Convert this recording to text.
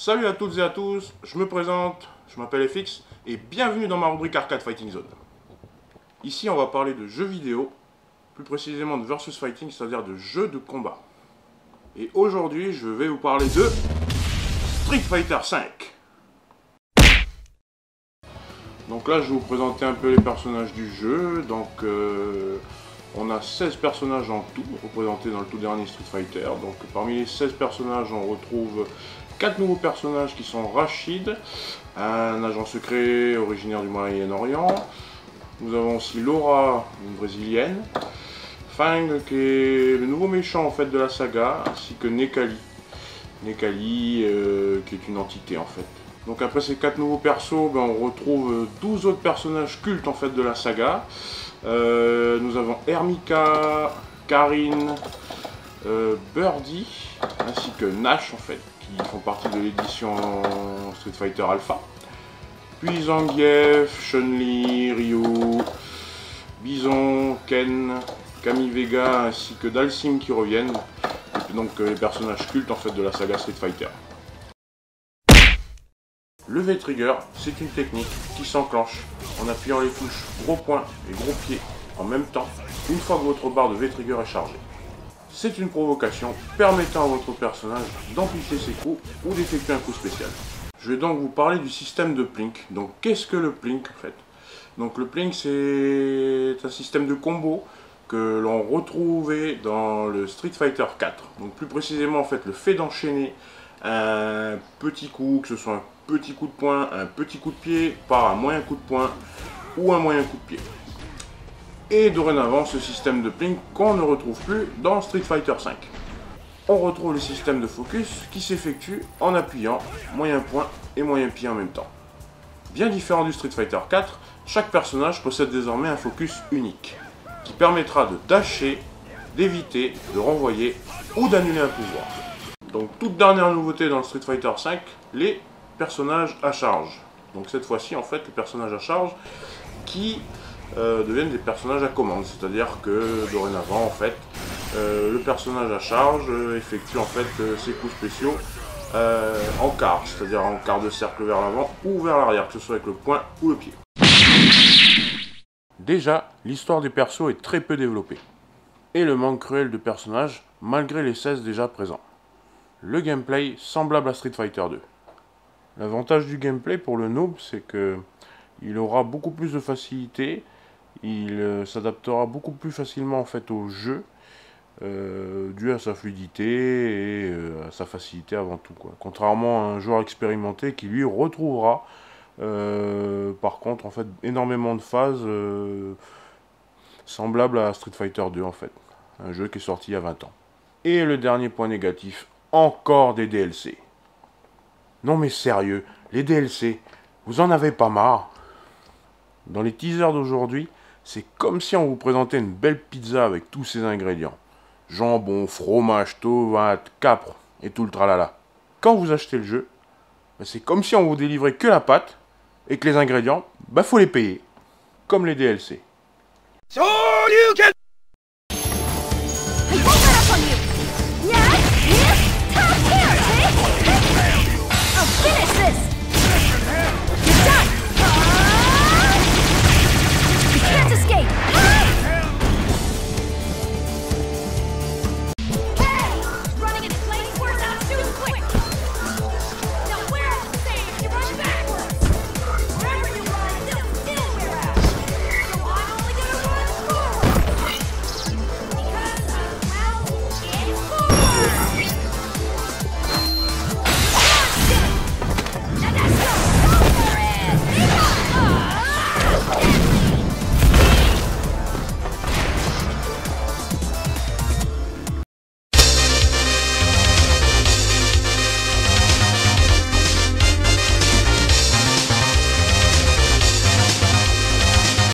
Salut à toutes et à tous, je me présente, je m'appelle FX et bienvenue dans ma rubrique Arcade Fighting Zone. Ici on va parler de jeux vidéo, plus précisément de versus fighting, c'est-à-dire de jeux de combat. Et aujourd'hui je vais vous parler de Street Fighter V. Donc là je vais vous présenter un peu les personnages du jeu. Donc on a 16 personnages en tout, représentés dans le tout dernier Street Fighter. Donc parmi les 16 personnages on retrouve 4 nouveaux personnages qui sont Rashid, un agent secret originaire du Moyen-Orient. Nous avons aussi Laura, une brésilienne. Fang, qui est le nouveau méchant en fait de la saga, ainsi que Nekali. Nekali, qui est une entité en fait. Donc après ces 4 nouveaux persos, on retrouve 12 autres personnages cultes en fait de la saga. Nous avons Hermika, Karine, Birdie, ainsi que Nash en fait, qui font partie de l'édition Street Fighter Alpha. Puis Zangief, Chun-Li, Ryu, Bison, Ken, Camille Vega ainsi que Dalsim qui reviennent. Et puis donc les personnages cultes en fait de la saga Street Fighter. Le V-Trigger, c'est une technique qui s'enclenche en appuyant les touches gros poing et gros pied en même temps, une fois que votre barre de V-Trigger est chargée. C'est une provocation permettant à votre personnage d'amplifier ses coups ou d'effectuer un coup spécial. Je vais donc vous parler du système de Plink. Donc qu'est-ce que le Plink en fait? Donc le Plink c'est un système de combo que l'on retrouvait dans le Street Fighter 4. Donc plus précisément en fait le fait d'enchaîner un petit coup, que ce soit un petit coup de poing, un petit coup de pied, par un moyen coup de poing ou un moyen coup de pied. Et dorénavant ce système de Plink qu'on ne retrouve plus dans Street Fighter V. On retrouve le système de focus qui s'effectue en appuyant moyen point et moyen pied en même temps. Bien différent du Street Fighter 4, chaque personnage possède désormais un focus unique, qui permettra de dasher, d'éviter, de renvoyer ou d'annuler un pouvoir. Donc toute dernière nouveauté dans le Street Fighter V, les personnages à charge. Donc cette fois-ci en fait les personnages à charge qui deviennent des personnages à commande, c'est-à-dire que dorénavant en fait le personnage à charge effectue en fait ses coups spéciaux en quart, c'est-à-dire en quart de cercle vers l'avant ou vers l'arrière, que ce soit avec le poing ou le pied. Déjà, l'histoire des persos est très peu développée, et le manque cruel de personnages malgré les 16 déjà présents. Le gameplay semblable à Street Fighter 2. L'avantage du gameplay pour le noob, c'est que il aura beaucoup plus de facilité, il s'adaptera beaucoup plus facilement en fait au jeu, dû à sa fluidité et à sa facilité avant tout, quoi. Contrairement à un joueur expérimenté qui lui retrouvera par contre en fait énormément de phases semblables à Street Fighter 2 en fait, un jeu qui est sorti il y a 20 ans. Et le dernier point négatif, encore des DLC. Non mais sérieux, les DLC, vous en avez pas marre? Dans les teasers d'aujourd'hui, c'est comme si on vous présentait une belle pizza avec tous ses ingrédients. Jambon, fromage, tomate, capre et tout le tralala. Quand vous achetez le jeu, c'est comme si on vous délivrait que la pâte et que les ingrédients, faut les payer. Comme les DLC.